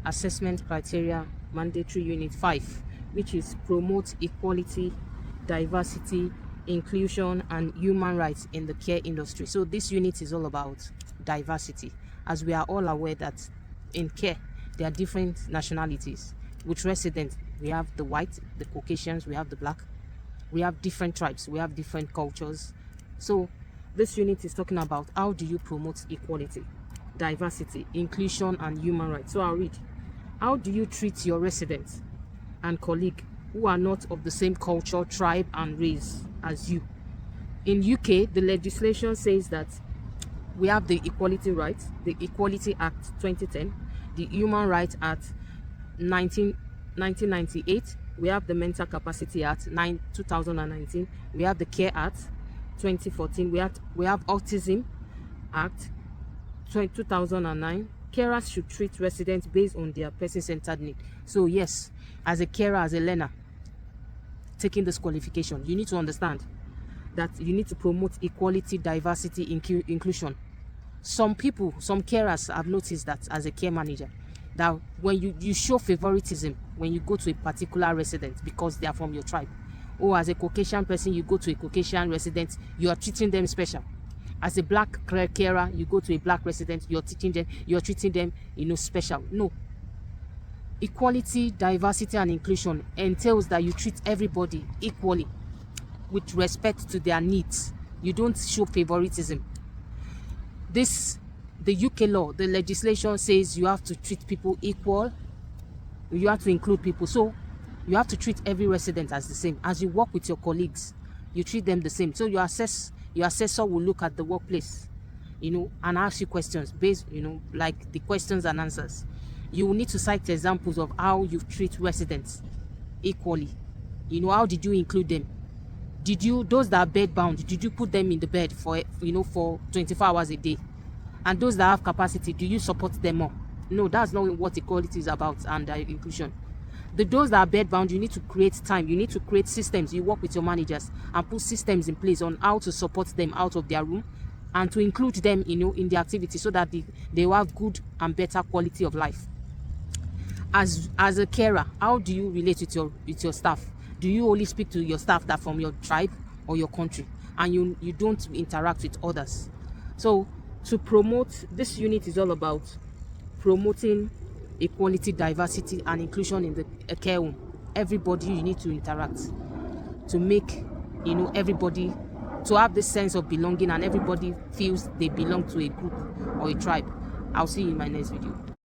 assessment criteria mandatory unit 5, which is promote equality, diversity, inclusion and human rights in the care industry. So this unit is all about diversity, as we are all aware that in care there are different nationalities. With residents, we have the white, the Caucasians, we have the black, we have different tribes, we have different cultures. So this unit is talking about how do you promote equality, diversity, inclusion and human rights. So I'll read. How do you treat your residents and colleagues who are not of the same culture, tribe and race as you? In UK, the legislation says that we have the Equality Rights, the Equality Act 2010, the Human Rights Act 1998, we have the Mental Capacity Act 2019, we have the Care Act 2014, we have Autism Act 2009. Carers should treat residents based on their person-centered need. So yes, as a carer, as a learner, taking this qualification, you need to understand that you need to promote equality, diversity, inclusion. Some people, some carers have noticed that as a care manager, that when you show favoritism when you go to a particular resident because they are from your tribe, or as a Caucasian person, you go to a Caucasian resident, you are treating them special. As a black carer, you go to a black resident, you're treating them, special. No. Equality, diversity, and inclusion entails that you treat everybody equally with respect to their needs. You don't show favoritism. The UK law, the legislation says you have to treat people equal. You have to include people. So you have to treat every resident as the same. As you work with your colleagues, you treat them the same. So your assessor will look at the workplace, and ask you questions based, like the questions and answers. You will need to cite examples of how you treat residents equally. How did you include them? Those that are bed bound, did you put them in the bed for 24 hours a day? And those that have capacity, do you support them more? No, that's not what equality is about and inclusion. Those that are bed bound, you need to create time. You need to create systems. You work with your managers and put systems in place on how to support them out of their room and to include them, in the activity so that they will have good and better quality of life. As a carer, how do you relate with your staff? Do you only speak to your staff that from your tribe or your country, and you don't interact with others? So to promote, this unit is all about promoting equality, diversity and inclusion in the care home. Everybody, you need to interact to make everybody to have this sense of belonging, and everybody feels they belong to a group or a tribe. I'll see you in my next video.